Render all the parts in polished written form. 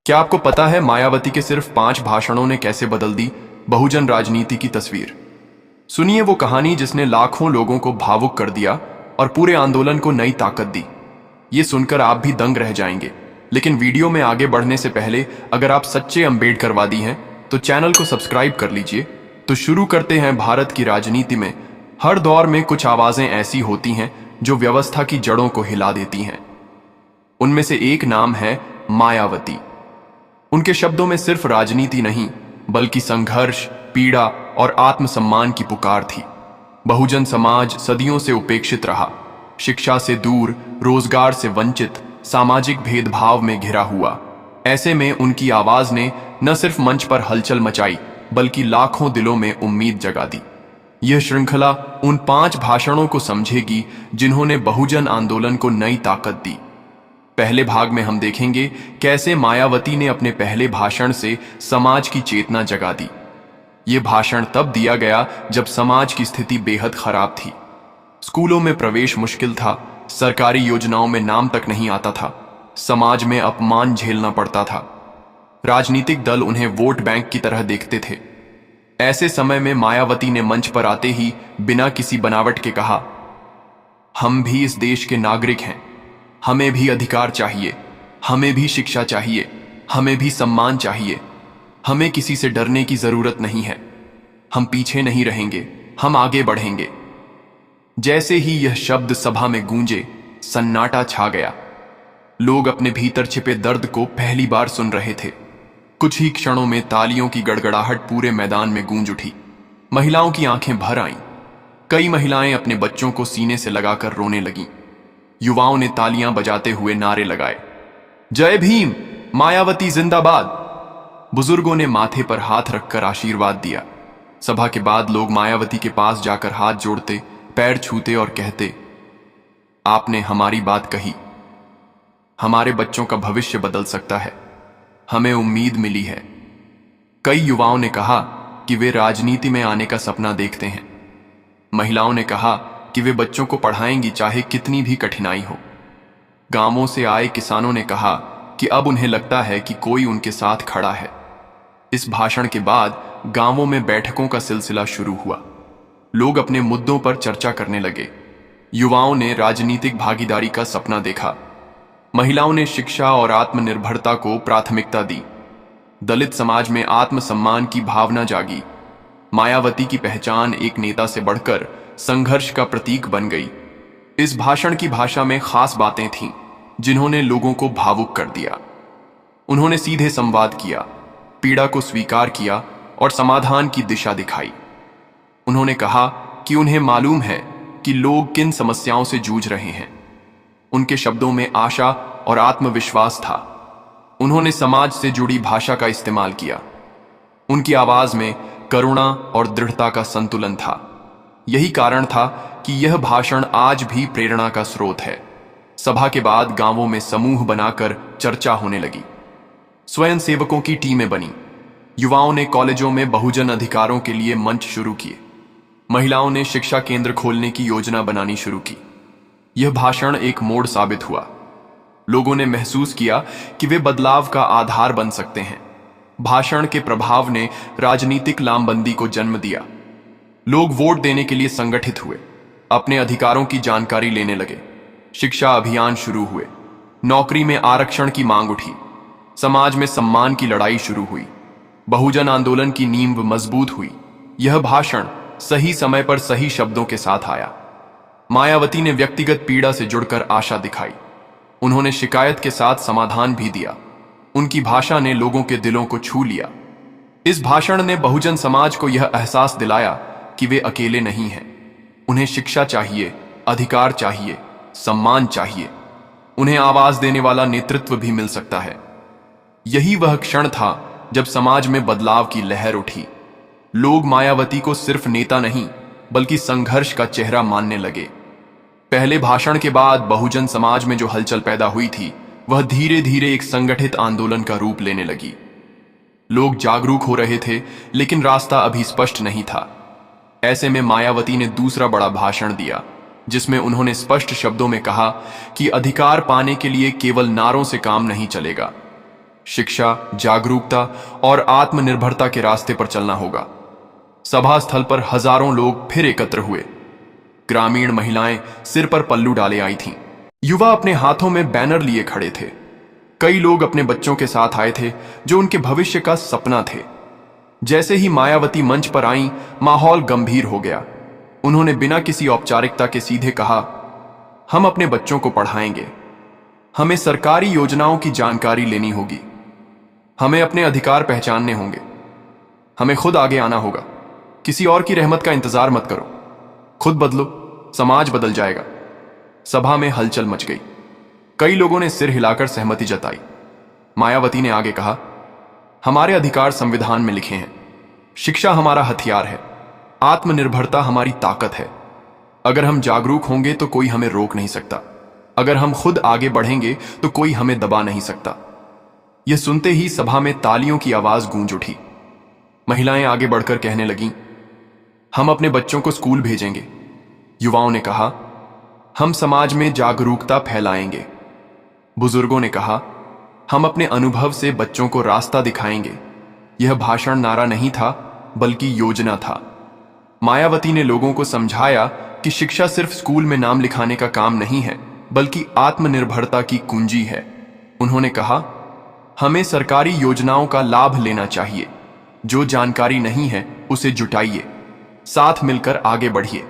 क्या आपको पता है मायावती के सिर्फ 5 भाषणों ने कैसे बदल दी बहुजन राजनीति की तस्वीर? सुनिए वो कहानी जिसने लाखों लोगों को भावुक कर दिया और पूरे आंदोलन को नई ताकत दी। ये सुनकर आप भी दंग रह जाएंगे। लेकिन वीडियो में आगे बढ़ने से पहले अगर आप सच्चे अम्बेडकरवादी हैं तो चैनल को सब्सक्राइब कर लीजिए। तो शुरू करते हैं। भारत की राजनीति में हर दौर में कुछ आवाजें ऐसी होती हैं जो व्यवस्था की जड़ों को हिला देती हैं। उनमें से एक नाम है मायावती। उनके शब्दों में सिर्फ राजनीति नहीं बल्कि संघर्ष, पीड़ा और आत्मसम्मान की पुकार थी। बहुजन समाज सदियों से उपेक्षित रहा, शिक्षा से दूर, रोजगार से वंचित, सामाजिक भेदभाव में घिरा हुआ। ऐसे में उनकी आवाज ने न सिर्फ मंच पर हलचल मचाई बल्कि लाखों दिलों में उम्मीद जगा दी। यह श्रृंखला उन 5 भाषणों को समझेगी जिन्होंने बहुजन आंदोलन को नई ताकत दी। पहले भाग में हम देखेंगे कैसे मायावती ने अपने पहले भाषण से समाज की चेतना जगा दी। यह भाषण तब दिया गया जब समाज की स्थिति बेहद खराब थी। स्कूलों में प्रवेश मुश्किल था, सरकारी योजनाओं में नाम तक नहीं आता था, समाज में अपमान झेलना पड़ता था। राजनीतिक दल उन्हें वोट बैंक की तरह देखते थे। ऐसे समय में मायावती ने मंच पर आते ही बिना किसी बनावट के कहा, हम भी इस देश के नागरिक हैं, हमें भी अधिकार चाहिए, हमें भी शिक्षा चाहिए, हमें भी सम्मान चाहिए, हमें किसी से डरने की जरूरत नहीं है, हम पीछे नहीं रहेंगे, हम आगे बढ़ेंगे। जैसे ही यह शब्द सभा में गूंजे, सन्नाटा छा गया। लोग अपने भीतर छिपे दर्द को पहली बार सुन रहे थे। कुछ ही क्षणों में तालियों की गड़गड़ाहट पूरे मैदान में गूंज उठी। महिलाओं की आंखें भर आईं। कई महिलाएं अपने बच्चों को सीने से लगाकर रोने लगीं। युवाओं ने तालियां बजाते हुए नारे लगाए, जय भीम, मायावती जिंदाबाद। बुजुर्गों ने माथे पर हाथ रखकर आशीर्वाद दिया। सभा के बाद लोग मायावती के पास जाकर हाथ जोड़ते, पैर छूते और कहते, आपने हमारी बात कही, हमारे बच्चों का भविष्य बदल सकता है, हमें उम्मीद मिली है। कई युवाओं ने कहा कि वे राजनीति में आने का सपना देखते हैं। महिलाओं ने कहा कि वे बच्चों को पढ़ाएंगी चाहे कितनी भी कठिनाई हो। गांवों से आए किसानों ने कहा कि अब उन्हें लगता है कि कोई उनके साथ खड़ा है। इस भाषण के बाद गांवों में बैठकों का सिलसिला शुरू हुआ। लोग अपने मुद्दों पर चर्चा करने लगे। युवाओं ने राजनीतिक भागीदारी का सपना देखा। महिलाओं ने शिक्षा और आत्मनिर्भरता को प्राथमिकता दी। दलित समाज में आत्मसम्मान की भावना जागी। मायावती की पहचान एक नेता से बढ़कर संघर्ष का प्रतीक बन गई। इस भाषण की भाषा में खास बातें थीं जिन्होंने लोगों को भावुक कर दिया। उन्होंने सीधे संवाद किया, पीड़ा को स्वीकार किया और समाधान की दिशा दिखाई। उन्होंने कहा कि उन्हें मालूम है कि लोग किन समस्याओं से जूझ रहे हैं। उनके शब्दों में आशा और आत्मविश्वास था। उन्होंने समाज से जुड़ी भाषा का इस्तेमाल किया। उनकी आवाज में करुणा और दृढ़ता का संतुलन था। यही कारण था कि यह भाषण आज भी प्रेरणा का स्रोत है। सभा के बाद गांवों में समूह बनाकर चर्चा होने लगी। स्वयंसेवकों की टीमें बनी। युवाओं ने कॉलेजों में बहुजन अधिकारों के लिए मंच शुरू किए। महिलाओं ने शिक्षा केंद्र खोलने की योजना बनानी शुरू की। यह भाषण एक मोड़ साबित हुआ। लोगों ने महसूस किया कि वे बदलाव का आधार बन सकते हैं। भाषण के प्रभाव ने राजनीतिक लामबंदी को जन्म दिया। लोग वोट देने के लिए संगठित हुए, अपने अधिकारों की जानकारी लेने लगे। शिक्षा अभियान शुरू हुए। नौकरी में आरक्षण की मांग उठी। समाज में सम्मान की लड़ाई शुरू हुई। बहुजन आंदोलन की नींव मजबूत हुई। यह भाषण सही समय पर सही शब्दों के साथ आया। मायावती ने व्यक्तिगत पीड़ा से जुड़कर आशा दिखाई। उन्होंने शिकायत के साथ समाधान भी दिया। उनकी भाषा ने लोगों के दिलों को छू लिया। इस भाषण ने बहुजन समाज को यह एहसास दिलाया कि वे अकेले नहीं हैं। उन्हें शिक्षा चाहिए, अधिकार चाहिए, सम्मान चाहिए। उन्हें आवाज देने वाला नेतृत्व भी मिल सकता है। यही वह क्षण था जब समाज में बदलाव की लहर उठी। लोग मायावती को सिर्फ नेता नहीं बल्कि संघर्ष का चेहरा मानने लगे। पहले भाषण के बाद बहुजन समाज में जो हलचल पैदा हुई थी वह धीरे धीरे एक संगठित आंदोलन का रूप लेने लगी। लोग जागरूक हो रहे थे लेकिन रास्ता अभी स्पष्ट नहीं था। ऐसे में मायावती ने दूसरा बड़ा भाषण दिया जिसमें उन्होंने स्पष्ट शब्दों में कहा कि अधिकार पाने के लिए केवल नारों से काम नहीं चलेगा। शिक्षा, जागरूकता और आत्मनिर्भरता के रास्ते पर चलना होगा। सभा स्थल पर हजारों लोग फिर एकत्र हुए। ग्रामीण महिलाएं सिर पर पल्लू डाले आई थीं। युवा अपने हाथों में बैनर लिए खड़े थे। कई लोग अपने बच्चों के साथ आए थे जो उनके भविष्य का सपना थे। जैसे ही मायावती मंच पर आईं, माहौल गंभीर हो गया। उन्होंने बिना किसी औपचारिकता के सीधे कहा, हम अपने बच्चों को पढ़ाएंगे। हमें सरकारी योजनाओं की जानकारी लेनी होगी। हमें अपने अधिकार पहचानने होंगे। हमें खुद आगे आना होगा। किसी और की रहमत का इंतजार मत करो। खुद बदलो, समाज बदल जाएगा। सभा में हलचल मच गई। कई लोगों ने सिर हिलाकर सहमति जताई। मायावती ने आगे कहा, हमारे अधिकार संविधान में लिखे हैं। शिक्षा हमारा हथियार है। आत्मनिर्भरता हमारी ताकत है। अगर हम जागरूक होंगे तो कोई हमें रोक नहीं सकता। अगर हम खुद आगे बढ़ेंगे तो कोई हमें दबा नहीं सकता। यह सुनते ही सभा में तालियों की आवाज गूंज उठी। महिलाएं आगे बढ़कर कहने लगीं, हम अपने बच्चों को स्कूल भेजेंगे। युवाओं ने कहा, हम समाज में जागरूकता फैलाएंगे। बुजुर्गों ने कहा, हम अपने अनुभव से बच्चों को रास्ता दिखाएंगे। यह भाषण नारा नहीं था, बल्कि योजना था। मायावती ने लोगों को समझाया कि शिक्षा सिर्फ स्कूल में नाम लिखाने का काम नहीं है, बल्कि आत्मनिर्भरता की कुंजी है। उन्होंने कहा, हमें सरकारी योजनाओं का लाभ लेना चाहिए। जो जानकारी नहीं है उसे जुटाइए। साथ मिलकर आगे बढ़िए।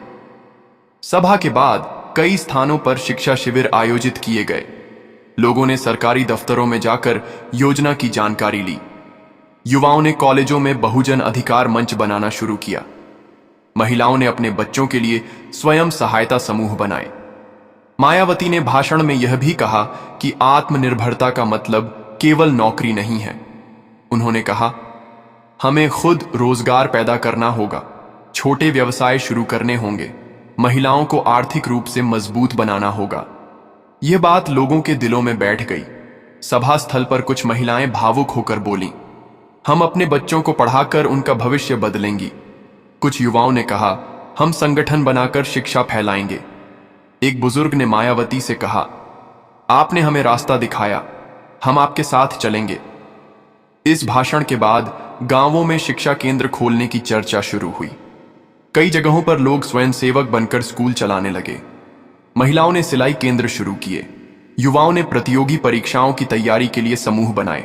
सभा के बाद कई स्थानों पर शिक्षा शिविर आयोजित किए गए। लोगों ने सरकारी दफ्तरों में जाकर योजना की जानकारी ली। युवाओं ने कॉलेजों में बहुजन अधिकार मंच बनाना शुरू किया। महिलाओं ने अपने बच्चों के लिए स्वयं सहायता समूह बनाए। मायावती ने भाषण में यह भी कहा कि आत्मनिर्भरता का मतलब केवल नौकरी नहीं है। उन्होंने कहा, हमें खुद रोजगार पैदा करना होगा। छोटे व्यवसाय शुरू करने होंगे। महिलाओं को आर्थिक रूप से मजबूत बनाना होगा। यह बात लोगों के दिलों में बैठ गई। सभा स्थल पर कुछ महिलाएं भावुक होकर बोलीं, हम अपने बच्चों को पढ़ाकर उनका भविष्य बदलेंगी। कुछ युवाओं ने कहा, हम संगठन बनाकर शिक्षा फैलाएंगे। एक बुजुर्ग ने मायावती से कहा, आपने हमें रास्ता दिखाया, हम आपके साथ चलेंगे। इस भाषण के बाद गांवों में शिक्षा केंद्र खोलने की चर्चा शुरू हुई। कई जगहों पर लोग स्वयंसेवक बनकर स्कूल चलाने लगे। महिलाओं ने सिलाई केंद्र शुरू किए। युवाओं ने प्रतियोगी परीक्षाओं की तैयारी के लिए समूह बनाए।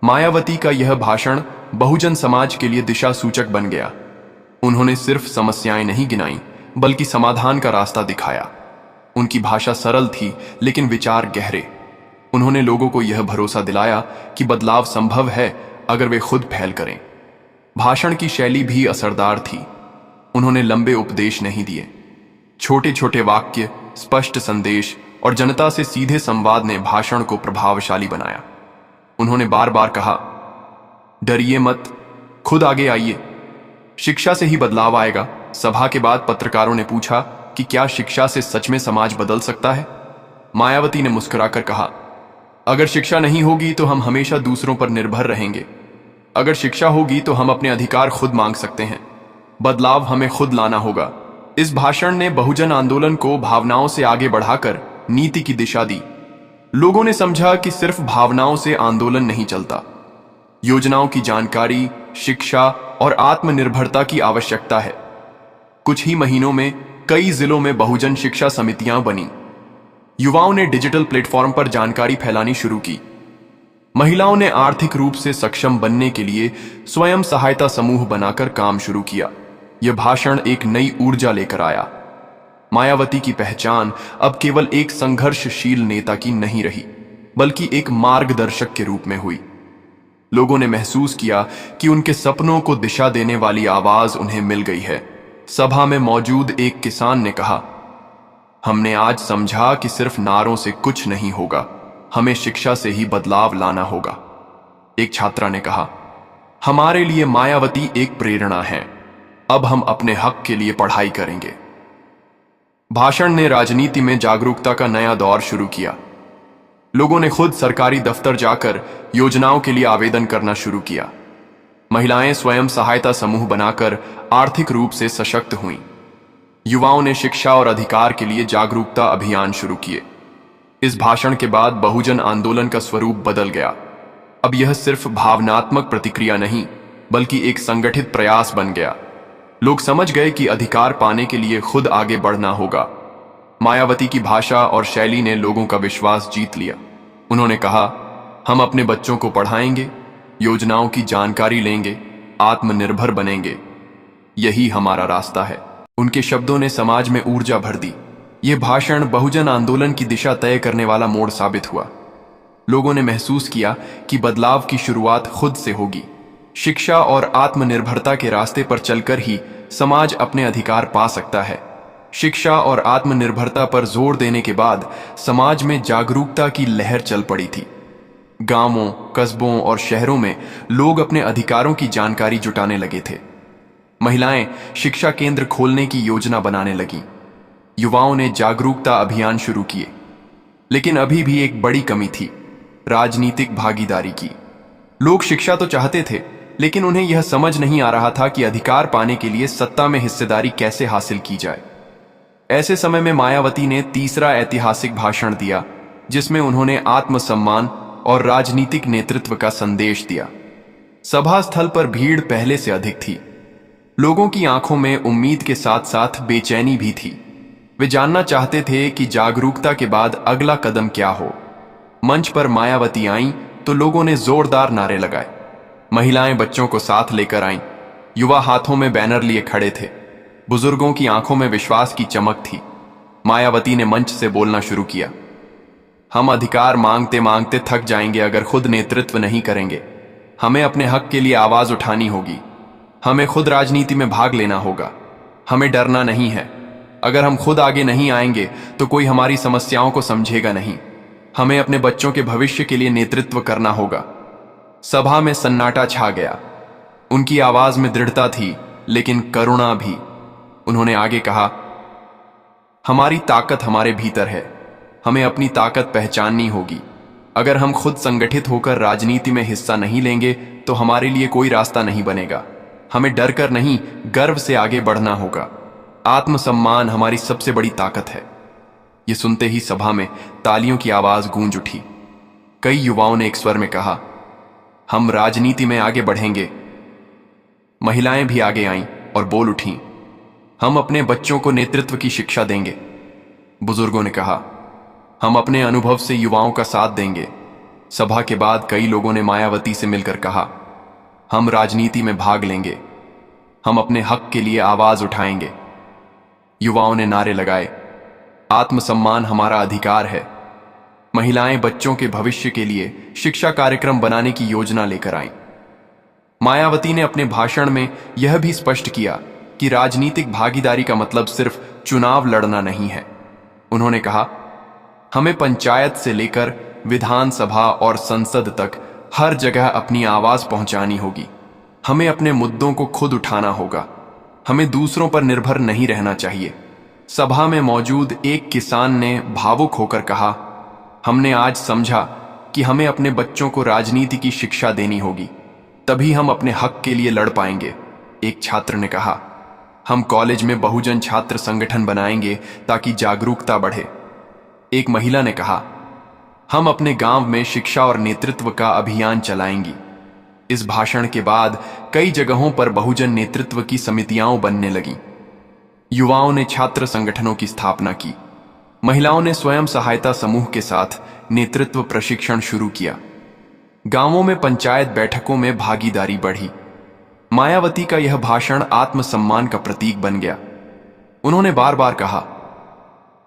मायावती का यह भाषण बहुजन समाज के लिए दिशा सूचक बन गया। उन्होंने सिर्फ समस्याएं नहीं गिनाई, बल्कि समाधान का रास्ता दिखाया। उनकी भाषा सरल थी, लेकिन विचार गहरे। उन्होंने लोगों को यह भरोसा दिलाया कि बदलाव संभव है अगर वे खुद पहल करें। भाषण की शैली भी असरदार थी। उन्होंने लंबे उपदेश नहीं दिए। छोटे छोटे वाक्य, स्पष्ट संदेश और जनता से सीधे संवाद ने भाषण को प्रभावशाली बनाया। उन्होंने बार बार कहा, डरिए मत, खुद आगे आइए। शिक्षा से ही बदलाव आएगा। सभा के बाद पत्रकारों ने पूछा कि क्या शिक्षा से सच में समाज बदल सकता है? मायावती ने मुस्कुराकर कहा, अगर शिक्षा नहीं होगी तो हम हमेशा दूसरों पर निर्भर रहेंगे। अगर शिक्षा होगी तो हम अपने अधिकार खुद मांग सकते हैं। बदलाव हमें खुद लाना होगा। इस भाषण ने बहुजन आंदोलन को भावनाओं से आगे बढ़ाकर नीति की दिशा दी। लोगों ने समझा कि सिर्फ भावनाओं से आंदोलन नहीं चलता। योजनाओं की जानकारी, शिक्षा और आत्मनिर्भरता की आवश्यकता है। कुछ ही महीनों में कई जिलों में बहुजन शिक्षा समितियां बनी। युवाओं ने डिजिटल प्लेटफॉर्म पर जानकारी फैलानी शुरू की। महिलाओं ने आर्थिक रूप से सक्षम बनने के लिए स्वयं सहायता समूह बनाकर काम शुरू किया। यह भाषण एक नई ऊर्जा लेकर आया। मायावती की पहचान अब केवल एक संघर्षशील नेता की नहीं रही, बल्कि एक मार्गदर्शक के रूप में हुई। लोगों ने महसूस किया कि उनके सपनों को दिशा देने वाली आवाज उन्हें मिल गई है। सभा में मौजूद एक किसान ने कहा, हमने आज समझा कि सिर्फ नारों से कुछ नहीं होगा, हमें शिक्षा से ही बदलाव लाना होगा। एक छात्रा ने कहा, हमारे लिए मायावती एक प्रेरणा है। अब हम अपने हक के लिए पढ़ाई करेंगे। भाषण ने राजनीति में जागरूकता का नया दौर शुरू किया। लोगों ने खुद सरकारी दफ्तर जाकर योजनाओं के लिए आवेदन करना शुरू किया। महिलाएं स्वयं सहायता समूह बनाकर आर्थिक रूप से सशक्त हुईं। युवाओं ने शिक्षा और अधिकार के लिए जागरूकता अभियान शुरू किए। इस भाषण के बाद बहुजन आंदोलन का स्वरूप बदल गया। अब यह सिर्फ भावनात्मक प्रतिक्रिया नहीं, बल्कि एक संगठित प्रयास बन गया। लोग समझ गए कि अधिकार पाने के लिए खुद आगे बढ़ना होगा। मायावती की भाषा और शैली ने लोगों का विश्वास जीत लिया। उन्होंने कहा, हम अपने बच्चों को पढ़ाएंगे, योजनाओं की जानकारी लेंगे, आत्मनिर्भर बनेंगे, यही हमारा रास्ता है। उनके शब्दों ने समाज में ऊर्जा भर दी। यह भाषण बहुजन आंदोलन की दिशा तय करने वाला मोड़ साबित हुआ। लोगों ने महसूस किया कि बदलाव की शुरुआत खुद से होगी। शिक्षा और आत्मनिर्भरता के रास्ते पर चलकर ही समाज अपने अधिकार पा सकता है। शिक्षा और आत्मनिर्भरता पर जोर देने के बाद समाज में जागरूकता की लहर चल पड़ी थी। गांवों, कस्बों और शहरों में लोग अपने अधिकारों की जानकारी जुटाने लगे थे। महिलाएं शिक्षा केंद्र खोलने की योजना बनाने लगीं। युवाओं ने जागरूकता अभियान शुरू किए। लेकिन अभी भी एक बड़ी कमी थी, राजनीतिक भागीदारी की। लोग शिक्षा तो चाहते थे, लेकिन उन्हें यह समझ नहीं आ रहा था कि अधिकार पाने के लिए सत्ता में हिस्सेदारी कैसे हासिल की जाए। ऐसे समय में मायावती ने तीसरा ऐतिहासिक भाषण दिया, जिसमें उन्होंने आत्मसम्मान और राजनीतिक नेतृत्व का संदेश दिया। सभा स्थल पर भीड़ पहले से अधिक थी। लोगों की आंखों में उम्मीद के साथ साथ बेचैनी भी थी। वे जानना चाहते थे कि जागरूकता के बाद अगला कदम क्या हो। मंच पर मायावती आईं तो लोगों ने जोरदार नारे लगाए। महिलाएं बच्चों को साथ लेकर आईं। युवा हाथों में बैनर लिए खड़े थे। बुजुर्गों की आंखों में विश्वास की चमक थी। मायावती ने मंच से बोलना शुरू किया। हम अधिकार मांगते मांगते थक जाएंगे अगर खुद नेतृत्व नहीं करेंगे। हमें अपने हक के लिए आवाज उठानी होगी। हमें खुद राजनीति में भाग लेना होगा। हमें डरना नहीं है। अगर हम खुद आगे नहीं आएंगे तो कोई हमारी समस्याओं को समझेगा नहीं। हमें अपने बच्चों के भविष्य के लिए नेतृत्व करना होगा। सभा में सन्नाटा छा गया। उनकी आवाज में दृढ़ता थी, लेकिन करुणा भी। उन्होंने आगे कहा, हमारी ताकत हमारे भीतर है। हमें अपनी ताकत पहचाननी होगी। अगर हम खुद संगठित होकर राजनीति में हिस्सा नहीं लेंगे तो हमारे लिए कोई रास्ता नहीं बनेगा। हमें डर कर नहीं, गर्व से आगे बढ़ना होगा। आत्मसम्मान हमारी सबसे बड़ी ताकत है। ये सुनते ही सभा में तालियों की आवाज गूंज उठी। कई युवाओं ने एक स्वर में कहा, हम राजनीति में आगे बढ़ेंगे। महिलाएं भी आगे आईं और बोल उठीं, हम अपने बच्चों को नेतृत्व की शिक्षा देंगे। बुजुर्गों ने कहा, हम अपने अनुभव से युवाओं का साथ देंगे। सभा के बाद कई लोगों ने मायावती से मिलकर कहा, हम राजनीति में भाग लेंगे। हम अपने हक के लिए आवाज उठाएंगे। युवाओं ने नारे लगाए, आत्मसम्मान हमारा अधिकार है। महिलाएं बच्चों के भविष्य के लिए शिक्षा कार्यक्रम बनाने की योजना लेकर आईं। मायावती ने अपने भाषण में यह भी स्पष्ट किया कि राजनीतिक भागीदारी का मतलब सिर्फ चुनाव लड़ना नहीं है। उन्होंने कहा, हमें पंचायत से लेकर विधानसभा और संसद तक हर जगह अपनी आवाज पहुंचानी होगी। हमें अपने मुद्दों को खुद उठाना होगा। हमें दूसरों पर निर्भर नहीं रहना चाहिए। सभा में मौजूद एक किसान ने भावुक होकर कहा, हमने आज समझा कि हमें अपने बच्चों को राजनीति की शिक्षा देनी होगी, तभी हम अपने हक के लिए लड़ पाएंगे। एक छात्र ने कहा, हम कॉलेज में बहुजन छात्र संगठन बनाएंगे ताकि जागरूकता बढ़े। एक महिला ने कहा, हम अपने गांव में शिक्षा और नेतृत्व का अभियान चलाएंगी। इस भाषण के बाद कई जगहों पर बहुजन नेतृत्व की समितियां बनने लगीं। युवाओं ने छात्र संगठनों की स्थापना की। महिलाओं ने स्वयं सहायता समूह के साथ नेतृत्व प्रशिक्षण शुरू किया। गांवों में पंचायत बैठकों में भागीदारी बढ़ी। मायावती का यह भाषण आत्मसम्मान का प्रतीक बन गया। उन्होंने बार बार कहा,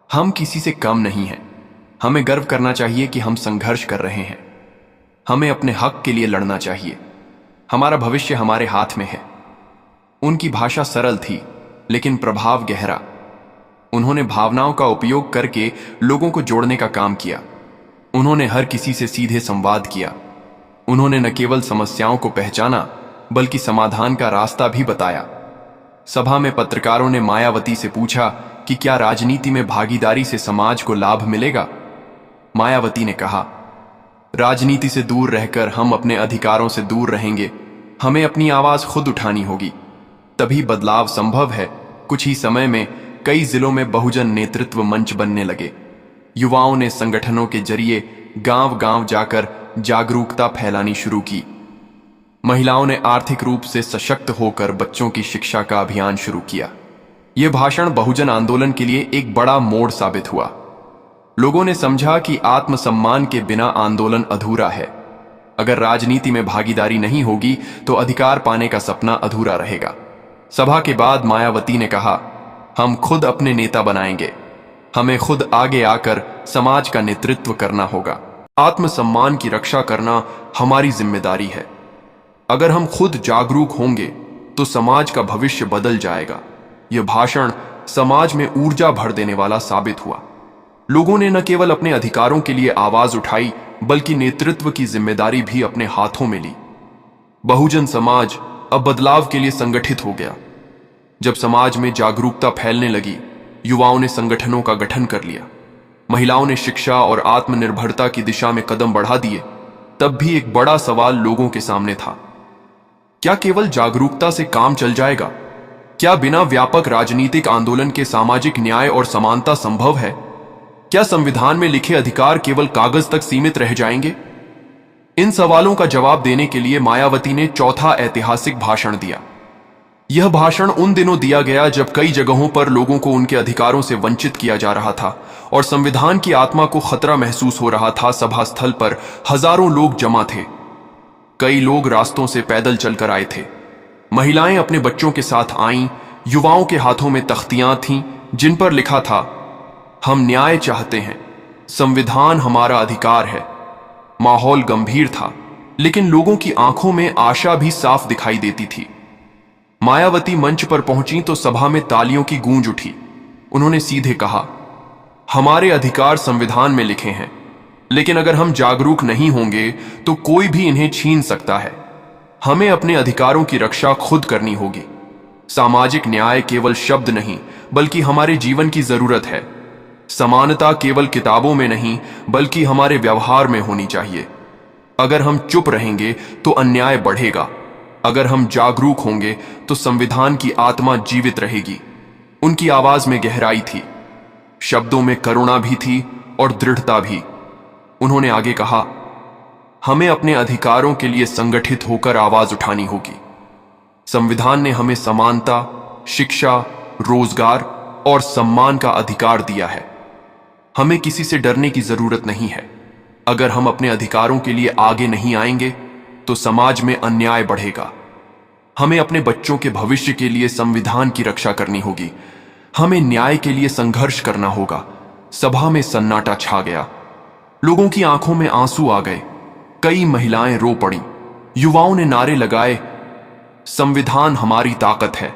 हम किसी से कम नहीं हैं। हमें गर्व करना चाहिए कि हम संघर्ष कर रहे हैं। हमें अपने हक के लिए लड़ना चाहिए। हमारा भविष्य हमारे हाथ में है। उनकी भाषा सरल थी, लेकिन प्रभाव गहरा। उन्होंने भावनाओं का उपयोग करके लोगों को जोड़ने का काम किया। उन्होंने हर किसी से सीधे संवाद किया। उन्होंने न केवल समस्याओं को पहचाना, बल्कि समाधान का रास्ता भी बताया। सभा में पत्रकारों ने मायावती से पूछा कि क्या राजनीति में भागीदारी से समाज को लाभ मिलेगा। मायावती ने कहा, राजनीति से दूर रहकर हम अपने अधिकारों से दूर रहेंगे। हमें अपनी आवाज खुद उठानी होगी, तभी बदलाव संभव है। कुछ ही समय में कई जिलों में बहुजन नेतृत्व मंच बनने लगे। युवाओं ने संगठनों के जरिए गांव-गांव जाकर जागरूकता फैलानी शुरू की। महिलाओं ने आर्थिक रूप से सशक्त होकर बच्चों की शिक्षा का अभियान शुरू किया। यह भाषण बहुजन आंदोलन के लिए एक बड़ा मोड़ साबित हुआ। लोगों ने समझा कि आत्मसम्मान के बिना आंदोलन अधूरा है। अगर राजनीति में भागीदारी नहीं होगी तो अधिकार पाने का सपना अधूरा रहेगा। सभा के बाद मायावती ने कहा, हम खुद अपने नेता बनाएंगे। हमें खुद आगे आकर समाज का नेतृत्व करना होगा। आत्मसम्मान की रक्षा करना हमारी जिम्मेदारी है। अगर हम खुद जागरूक होंगे तो समाज का भविष्य बदल जाएगा। यह भाषण समाज में ऊर्जा भर देने वाला साबित हुआ। लोगों ने न केवल अपने अधिकारों के लिए आवाज उठाई, बल्कि नेतृत्व की जिम्मेदारी भी अपने हाथों में ली। बहुजन समाज अब बदलाव के लिए संगठित हो गया। जब समाज में जागरूकता फैलने लगी, युवाओं ने संगठनों का गठन कर लिया। महिलाओं ने शिक्षा और आत्मनिर्भरता की दिशा में कदम बढ़ा दिए। तब भी एक बड़ा सवाल लोगों के सामने था, क्या केवल जागरूकता से काम चल जाएगा? क्या बिना व्यापक राजनीतिक आंदोलन के सामाजिक न्याय और समानता संभव है? क्या संविधान में लिखे अधिकार केवल कागज तक सीमित रह जाएंगे? इन सवालों का जवाब देने के लिए मायावती ने चौथा ऐतिहासिक भाषण दिया। यह भाषण उन दिनों दिया गया जब कई जगहों पर लोगों को उनके अधिकारों से वंचित किया जा रहा था और संविधान की आत्मा को खतरा महसूस हो रहा था। सभा स्थल पर हजारों लोग जमा थे। कई लोग रास्तों से पैदल चलकर आए थे। महिलाएं अपने बच्चों के साथ आईं। युवाओं के हाथों में तख्तियां थीं जिन पर लिखा था, हम न्याय चाहते हैं, संविधान हमारा अधिकार है। माहौल गंभीर था, लेकिन लोगों की आंखों में आशा भी साफ दिखाई देती थी। मायावती मंच पर पहुंची तो सभा में तालियों की गूंज उठी। उन्होंने सीधे कहा, हमारे अधिकार संविधान में लिखे हैं, लेकिन अगर हम जागरूक नहीं होंगे तो कोई भी इन्हें छीन सकता है। हमें अपने अधिकारों की रक्षा खुद करनी होगी। सामाजिक न्याय केवल शब्द नहीं, बल्कि हमारे जीवन की जरूरत है। समानता केवल किताबों में नहीं, बल्कि हमारे व्यवहार में होनी चाहिए। अगर हम चुप रहेंगे तो अन्याय बढ़ेगा। अगर हम जागरूक होंगे तो संविधान की आत्मा जीवित रहेगी। उनकी आवाज में गहराई थी, शब्दों में करुणा भी थी और दृढ़ता भी। उन्होंने आगे कहा, हमें अपने अधिकारों के लिए संगठित होकर आवाज उठानी होगी। संविधान ने हमें समानता, शिक्षा, रोजगार और सम्मान का अधिकार दिया है। हमें किसी से डरने की जरूरत नहीं है। अगर हम अपने अधिकारों के लिए आगे नहीं आएंगे तो समाज में अन्याय बढ़ेगा। हमें अपने बच्चों के भविष्य के लिए संविधान की रक्षा करनी होगी। हमें न्याय के लिए संघर्ष करना होगा। सभा में सन्नाटा छा गया। लोगों की आंखों में आंसू आ गए। कई महिलाएं रो पड़ीं। युवाओं ने नारे लगाए, संविधान हमारी ताकत है।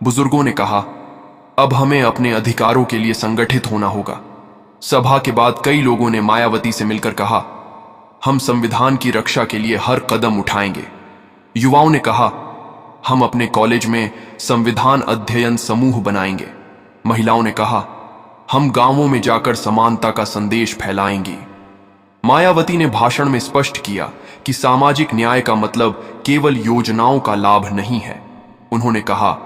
बुजुर्गों ने कहा, अब हमें अपने अधिकारों के लिए संगठित होना होगा। सभा के बाद कई लोगों ने मायावती से मिलकर कहा, हम संविधान की रक्षा के लिए हर कदम उठाएंगे। युवाओं ने कहा, हम अपने कॉलेज में संविधान अध्ययन समूह बनाएंगे। महिलाओं ने कहा, हम गांवों में जाकर समानता का संदेश फैलाएंगी। मायावती ने भाषण में स्पष्ट किया कि सामाजिक न्याय का मतलब केवल योजनाओं का लाभ नहीं है। उन्होंने कहा,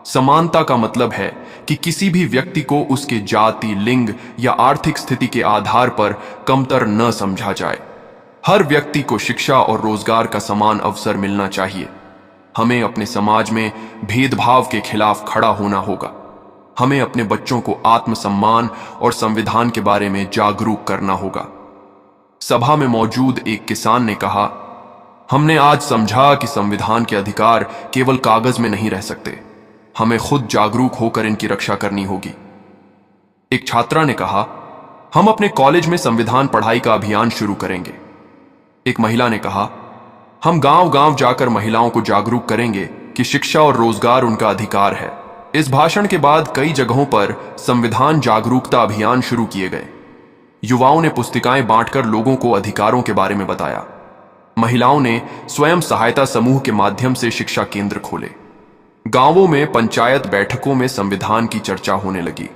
समानता का मतलब है कि किसी भी व्यक्ति को उसके जाति, लिंग या आर्थिक स्थिति के आधार पर कमतर न समझा जाए। हर व्यक्ति को शिक्षा और रोजगार का समान अवसर मिलना चाहिए। हमें अपने समाज में भेदभाव के खिलाफ खड़ा होना होगा। हमें अपने बच्चों को आत्मसम्मान और संविधान के बारे में जागरूक करना होगा। सभा में मौजूद एक किसान ने कहा, हमने आज समझा कि संविधान के अधिकार केवल कागज में नहीं रह सकते। हमें खुद जागरूक होकर इनकी रक्षा करनी होगी। एक छात्रा ने कहा, हम अपने कॉलेज में संविधान पढ़ाई का अभियान शुरू करेंगे। एक महिला ने कहा, हम गांव-गांव जाकर महिलाओं को जागरूक करेंगे कि शिक्षा और रोजगार उनका अधिकार है। इस भाषण के बाद कई जगहों पर संविधान जागरूकता अभियान शुरू किए गए। युवाओं ने पुस्तिकाएं बांटकर लोगों को अधिकारों के बारे में बताया। महिलाओं ने स्वयं सहायता समूह के माध्यम से शिक्षा केंद्र खोले। गांवों में पंचायत बैठकों में संविधान की चर्चा होने लगी।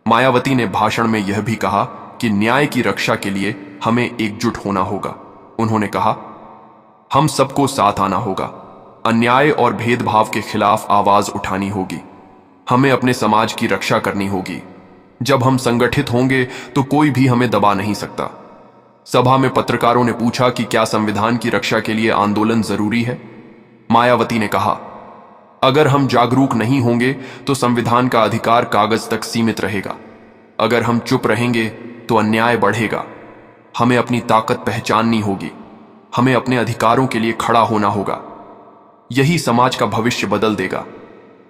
मायावती ने भाषण में यह भी कहा कि न्याय की रक्षा के लिए हमें एकजुट होना होगा। उन्होंने कहा, हम सबको साथ आना होगा। अन्याय और भेदभाव के खिलाफ आवाज उठानी होगी। हमें अपने समाज की रक्षा करनी होगी। जब हम संगठित होंगे तो कोई भी हमें दबा नहीं सकता। सभा में पत्रकारों ने पूछा कि क्या संविधान की रक्षा के लिए आंदोलन जरूरी है। मायावती ने कहा, अगर हम जागरूक नहीं होंगे तो संविधान का अधिकार कागज तक सीमित रहेगा। अगर हम चुप रहेंगे तो अन्याय बढ़ेगा। हमें अपनी ताकत पहचाननी होगी। हमें अपने अधिकारों के लिए खड़ा होना होगा। यही समाज का भविष्य बदल देगा।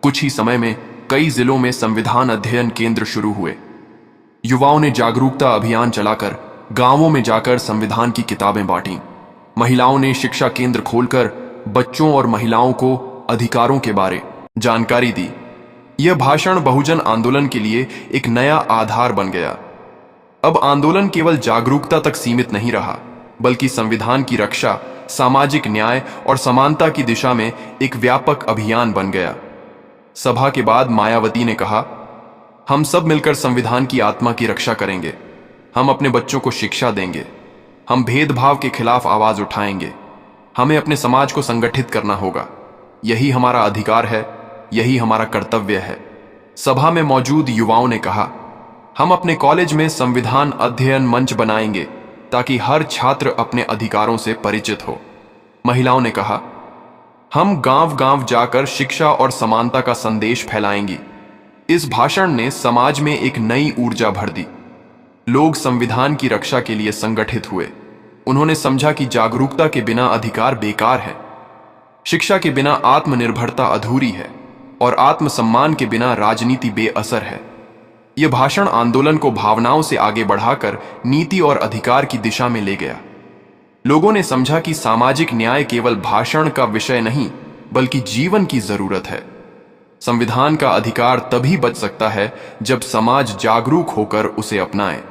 कुछ ही समय में कई जिलों में संविधान अध्ययन केंद्र शुरू हुए। युवाओं ने जागरूकता अभियान चलाकर गांवों में जाकर संविधान की किताबें बांटी। महिलाओं ने शिक्षा केंद्र खोलकर बच्चों और महिलाओं को अधिकारों के बारे जानकारी दी। यह भाषण बहुजन आंदोलन के लिए एक नया आधार बन गया। अब आंदोलन केवल जागरूकता तक सीमित नहीं रहा, बल्कि संविधान की रक्षा, सामाजिक न्याय और समानता की दिशा में एक व्यापक अभियान बन गया। सभा के बाद मायावती ने कहा, हम सब मिलकर संविधान की आत्मा की रक्षा करेंगे। हम अपने बच्चों को शिक्षा देंगे। हम भेदभाव के खिलाफ आवाज उठाएंगे। हमें अपने समाज को संगठित करना होगा। यही हमारा अधिकार है, यही हमारा कर्तव्य है। सभा में मौजूद युवाओं ने कहा, हम अपने कॉलेज में संविधान अध्ययन मंच बनाएंगे ताकि हर छात्र अपने अधिकारों से परिचित हो। महिलाओं ने कहा, हम गांव गांव जाकर शिक्षा और समानता का संदेश फैलाएंगी। इस भाषण ने समाज में एक नई ऊर्जा भर दी। लोग संविधान की रक्षा के लिए संगठित हुए। उन्होंने समझा कि जागरूकता के बिना अधिकार बेकार है, शिक्षा के बिना आत्मनिर्भरता अधूरी है और आत्मसम्मान के बिना राजनीति बेअसर है। यह भाषण आंदोलन को भावनाओं से आगे बढ़ाकर नीति और अधिकार की दिशा में ले गया। लोगों ने समझा कि सामाजिक न्याय केवल भाषण का विषय नहीं, बल्कि जीवन की जरूरत है। संविधान का अधिकार तभी बच सकता है जब समाज जागरूक होकर उसे अपनाए।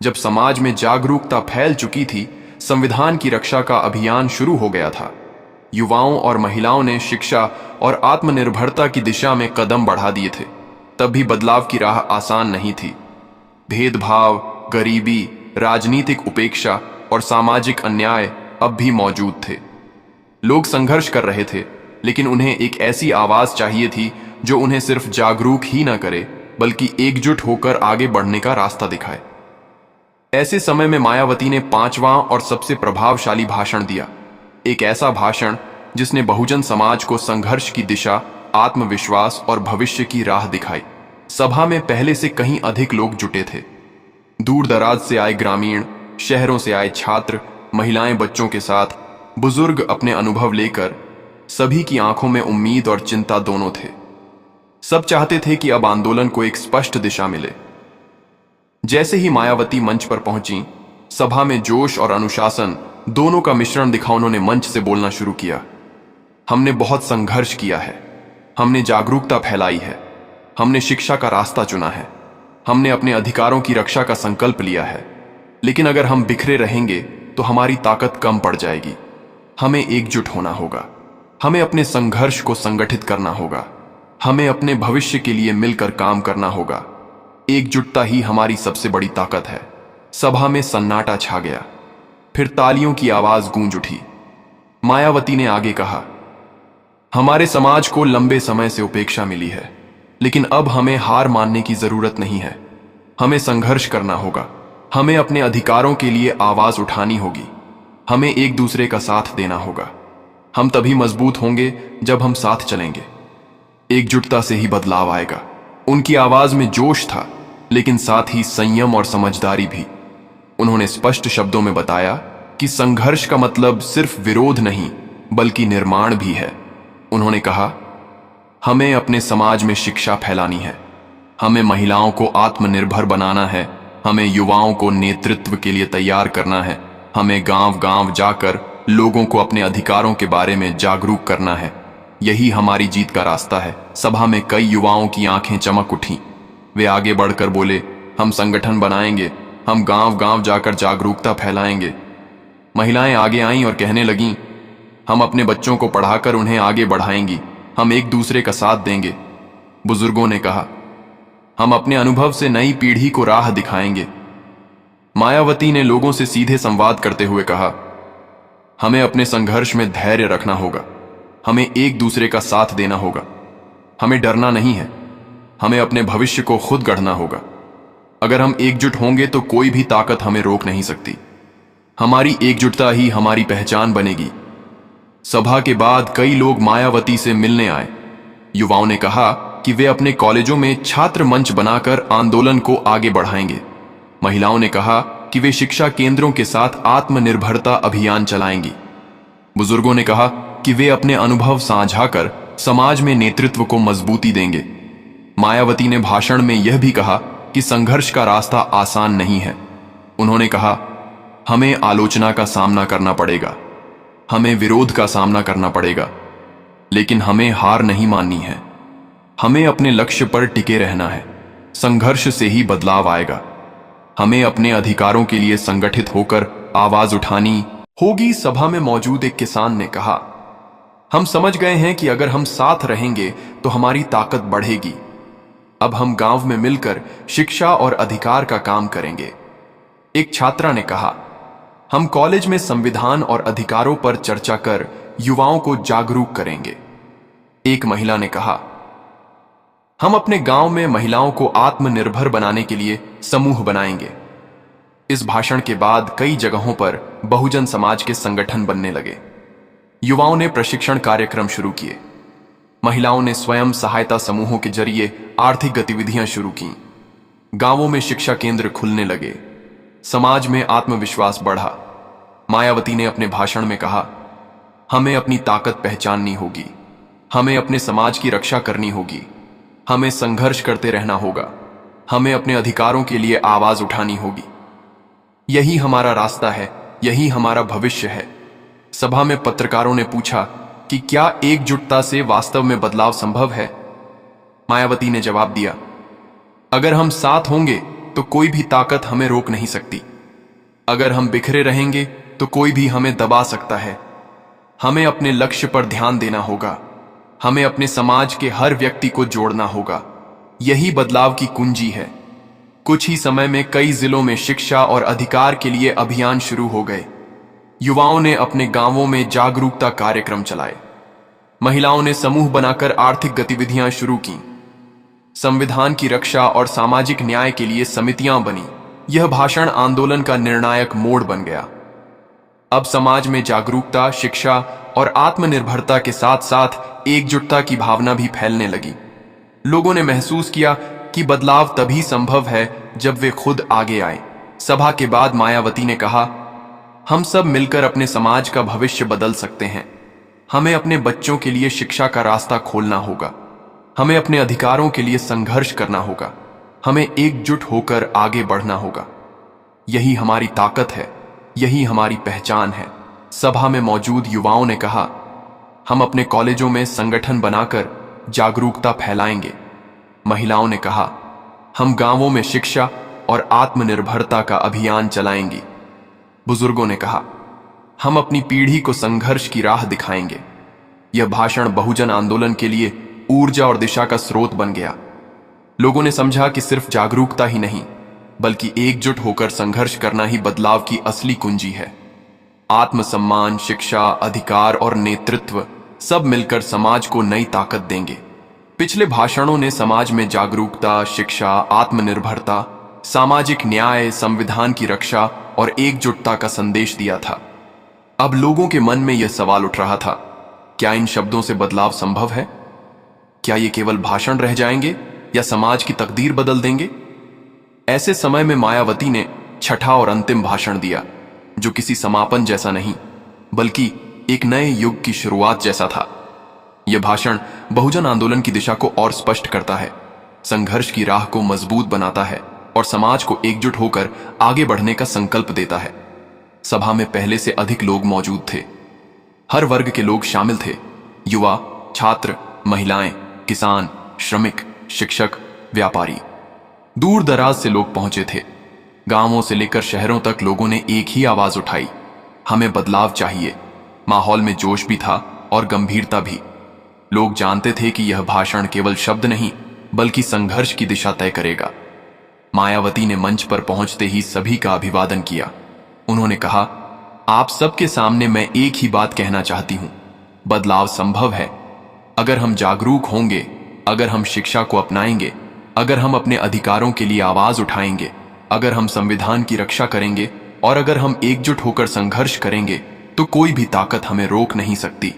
जब समाज में जागरूकता फैल चुकी थी, संविधान की रक्षा का अभियान शुरू हो गया था। युवाओं और महिलाओं ने शिक्षा और आत्मनिर्भरता की दिशा में कदम बढ़ा दिए थे। तब भी बदलाव की राह आसान नहीं थी। भेदभाव, गरीबी, राजनीतिक उपेक्षा और सामाजिक अन्याय अब भी मौजूद थे। लोग संघर्ष कर रहे थे, लेकिन उन्हें एक ऐसी आवाज चाहिए थी जो उन्हें सिर्फ जागरूक ही न करे, बल्कि एकजुट होकर आगे बढ़ने का रास्ता दिखाए। ऐसे समय में मायावती ने 5वां और सबसे प्रभावशाली भाषण दिया। एक ऐसा भाषण जिसने बहुजन समाज को संघर्ष की दिशा, आत्मविश्वास और भविष्य की राह दिखाई। सभा में पहले से कहीं अधिक लोग जुटे थे। दूर दराज से आए ग्रामीण, शहरों से आए छात्र, महिलाएं बच्चों के साथ, बुजुर्ग अपने अनुभव लेकर। सभी की आंखों में उम्मीद और चिंता दोनों थे। सब चाहते थे कि अब आंदोलन को एक स्पष्ट दिशा मिले। जैसे ही मायावती मंच पर पहुंची, सभा में जोश और अनुशासन दोनों का मिश्रण दिखा उन्होंने मंच से बोलना शुरू किया। हमने बहुत संघर्ष किया है। हमने जागरूकता फैलाई है। हमने शिक्षा का रास्ता चुना है। हमने अपने अधिकारों की रक्षा का संकल्प लिया है। लेकिन अगर हम बिखरे रहेंगे तो हमारी ताकत कम पड़ जाएगी। हमें एकजुट होना होगा। हमें अपने संघर्ष को संगठित करना होगा। हमें अपने भविष्य के लिए मिलकर काम करना होगा। एकजुटता ही हमारी सबसे बड़ी ताकत है। सभा में सन्नाटा छा गया। फिर तालियों की आवाज गूंज उठी। मायावती ने आगे कहा, हमारे समाज को लंबे समय से उपेक्षा मिली है, लेकिन अब हमें हार मानने की जरूरत नहीं है। हमें संघर्ष करना होगा। हमें अपने अधिकारों के लिए आवाज उठानी होगी। हमें एक दूसरे का साथ देना होगा। हम तभी मजबूत होंगे जब हम साथ चलेंगे। एकजुटता से ही बदलाव आएगा। उनकी आवाज में जोश था, लेकिन साथ ही संयम और समझदारी भी। उन्होंने स्पष्ट शब्दों में बताया कि संघर्ष का मतलब सिर्फ विरोध नहीं, बल्कि निर्माण भी है। उन्होंने कहा, हमें अपने समाज में शिक्षा फैलानी है। हमें महिलाओं को आत्मनिर्भर बनाना है। हमें युवाओं को नेतृत्व के लिए तैयार करना है। हमें गांव गांव जाकर लोगों को अपने अधिकारों के बारे में जागरूक करना है। यही हमारी जीत का रास्ता है। सभा में कई युवाओं की आंखें चमक उठीं। वे आगे बढ़कर बोले, हम संगठन बनाएंगे। हम गांव गांव जाकर जागरूकता फैलाएंगे। महिलाएं आगे आईं और कहने लगीं, हम अपने बच्चों को पढ़ाकर उन्हें आगे बढ़ाएंगी। हम एक दूसरे का साथ देंगे। बुजुर्गों ने कहा, हम अपने अनुभव से नई पीढ़ी को राह दिखाएंगे। मायावती ने लोगों से सीधे संवाद करते हुए कहा, हमें अपने संघर्ष में धैर्य रखना होगा। हमें एक दूसरे का साथ देना होगा। हमें डरना नहीं है। हमें अपने भविष्य को खुद गढ़ना होगा। अगर हम एकजुट होंगे तो कोई भी ताकत हमें रोक नहीं सकती। हमारी एकजुटता ही हमारी पहचान बनेगी। सभा के बाद कई लोग मायावती से मिलने आए। युवाओं ने कहा कि वे अपने कॉलेजों में छात्र मंच बनाकर आंदोलन को आगे बढ़ाएंगे। महिलाओं ने कहा कि वे शिक्षा केंद्रों के साथ आत्मनिर्भरता अभियान चलाएंगी। बुजुर्गों ने कहा कि वे अपने अनुभव साझा कर समाज में नेतृत्व को मजबूती देंगे। मायावती ने भाषण में यह भी कहा कि संघर्ष का रास्ता आसान नहीं है। उन्होंने कहा, हमें आलोचना का सामना करना पड़ेगा, हमें विरोध का सामना करना पड़ेगा, लेकिन हमें हार नहीं माननी है। हमें अपने लक्ष्य पर टिके रहना है। संघर्ष से ही बदलाव आएगा। हमें अपने अधिकारों के लिए संगठित होकर आवाज उठानी होगी। सभा में मौजूद एक किसान ने कहा, हम समझ गए हैं कि अगर हम साथ रहेंगे तो हमारी ताकत बढ़ेगी। अब हम गांव में मिलकर शिक्षा और अधिकार का काम करेंगे। एक छात्रा ने कहा, हम कॉलेज में संविधान और अधिकारों पर चर्चा कर युवाओं को जागरूक करेंगे। एक महिला ने कहा, हम अपने गांव में महिलाओं को आत्मनिर्भर बनाने के लिए समूह बनाएंगे। इस भाषण के बाद कई जगहों पर बहुजन समाज के संगठन बनने लगे। युवाओं ने प्रशिक्षण कार्यक्रम शुरू किए। महिलाओं ने स्वयं सहायता समूहों के जरिए आर्थिक गतिविधियां शुरू की। गांवों में शिक्षा केंद्र खुलने लगे। समाज में आत्मविश्वास बढ़ा। मायावती ने अपने भाषण में कहा, हमें अपनी ताकत पहचाननी होगी, हमें अपने समाज की रक्षा करनी होगी, हमें संघर्ष करते रहना होगा, हमें अपने अधिकारों के लिए आवाज उठानी होगी। यही हमारा रास्ता है, यही हमारा भविष्य है। सभा में पत्रकारों ने पूछा कि क्या एकजुटता से वास्तव में बदलाव संभव है? मायावती ने जवाब दिया, अगर हम साथ होंगे तो कोई भी ताकत हमें रोक नहीं सकती। अगर हम बिखरे रहेंगे तो कोई भी हमें दबा सकता है। हमें अपने लक्ष्य पर ध्यान देना होगा। हमें अपने समाज के हर व्यक्ति को जोड़ना होगा। यही बदलाव की कुंजी है। कुछ ही समय में कई जिलों में शिक्षा और अधिकार के लिए अभियान शुरू हो गए। युवाओं ने अपने गांवों में जागरूकता कार्यक्रम चलाए। महिलाओं ने समूह बनाकर आर्थिक गतिविधियां शुरू की। संविधान की रक्षा और सामाजिक न्याय के लिए समितियां बनी। यह भाषण आंदोलन का निर्णायक मोड़ बन गया। अब समाज में जागरूकता, शिक्षा और आत्मनिर्भरता के साथ साथ एकजुटता की भावना भी फैलने लगी। लोगों ने महसूस किया कि बदलाव तभी संभव है जब वे खुद आगे आए। सभा के बाद मायावती ने कहा, हम सब मिलकर अपने समाज का भविष्य बदल सकते हैं। हमें अपने बच्चों के लिए शिक्षा का रास्ता खोलना होगा। हमें अपने अधिकारों के लिए संघर्ष करना होगा। हमें एकजुट होकर आगे बढ़ना होगा। यही हमारी ताकत है, यही हमारी पहचान है। सभा में मौजूद युवाओं ने कहा, हम अपने कॉलेजों में संगठन बनाकर जागरूकता फैलाएंगे। महिलाओं ने कहा, हम गांवों में शिक्षा और आत्मनिर्भरता का अभियान चलाएंगी। बुजुर्गों ने कहा, हम अपनी पीढ़ी को संघर्ष की राह दिखाएंगे। यह भाषण बहुजन आंदोलन के लिए ऊर्जा और दिशा का स्रोत बन गया। लोगों ने समझा कि सिर्फ जागरूकता ही नहीं, बल्कि एकजुट होकर संघर्ष करना ही बदलाव की असली कुंजी है। आत्मसम्मान, शिक्षा, अधिकार और नेतृत्व सब मिलकर समाज को नई ताकत देंगे। पिछले भाषणों ने समाज में जागरूकता, शिक्षा, आत्मनिर्भरता, सामाजिक न्याय, संविधान की रक्षा और एकजुटता का संदेश दिया था। अब लोगों के मन में यह सवाल उठ रहा था, क्या इन शब्दों से बदलाव संभव है? क्या ये केवल भाषण रह जाएंगे या समाज की तकदीर बदल देंगे? ऐसे समय में मायावती ने छठा और अंतिम भाषण दिया, जो किसी समापन जैसा नहीं, बल्कि एक नए युग की शुरुआत जैसा था। यह भाषण बहुजन आंदोलन की दिशा को और स्पष्ट करता है, संघर्ष की राह को मजबूत बनाता है और समाज को एकजुट होकर आगे बढ़ने का संकल्प देता है। सभा में पहले से अधिक लोग मौजूद थे। हर वर्ग के लोग शामिल थे, युवा, छात्र, महिलाएं, किसान, श्रमिक, शिक्षक, व्यापारी। दूर दराज से लोग पहुंचे थे। गांवों से लेकर शहरों तक लोगों ने एक ही आवाज उठाई, हमें बदलाव चाहिए। माहौल में जोश भी था और गंभीरता भी। लोग जानते थे कि यह भाषण केवल शब्द नहीं, बल्कि संघर्ष की दिशा तय करेगा। मायावती ने मंच पर पहुंचते ही सभी का अभिवादन किया। उन्होंने कहा, आप सबके सामने मैं एक ही बात कहना चाहती हूं, बदलाव संभव है। अगर हम जागरूक होंगे, अगर हम शिक्षा को अपनाएंगे, अगर हम अपने अधिकारों के लिए आवाज उठाएंगे, अगर हम संविधान की रक्षा करेंगे, और अगर हम एकजुट होकर संघर्ष करेंगे तो कोई भी ताकत हमें रोक नहीं सकती।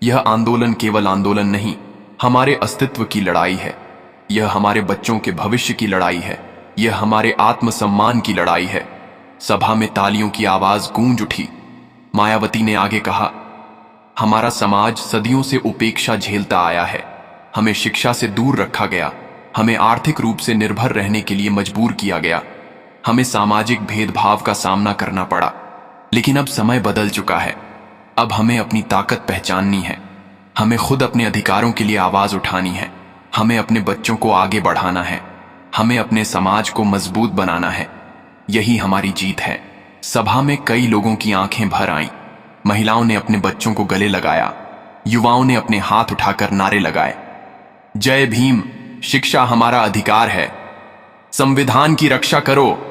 यह आंदोलन केवल आंदोलन नहीं, हमारे अस्तित्व की लड़ाई है। यह हमारे बच्चों के भविष्य की लड़ाई है। यह हमारे आत्मसम्मान की लड़ाई है। सभा में तालियों की आवाज गूंज उठी। मायावती ने आगे कहा, हमारा समाज सदियों से उपेक्षा झेलता आया है। हमें शिक्षा से दूर रखा गया, हमें आर्थिक रूप से निर्भर रहने के लिए मजबूर किया गया, हमें सामाजिक भेदभाव का सामना करना पड़ा। लेकिन अब समय बदल चुका है। अब हमें अपनी ताकत पहचाननी है। हमें खुद अपने अधिकारों के लिए आवाज उठानी है। हमें अपने बच्चों को आगे बढ़ाना है। हमें अपने समाज को मजबूत बनाना है। यही हमारी जीत है। सभा में कई लोगों की आंखें भर आईं। महिलाओं ने अपने बच्चों को गले लगाया। युवाओं ने अपने हाथ उठाकर नारे लगाए, जय भीम, शिक्षा हमारा अधिकार है, संविधान की रक्षा करो।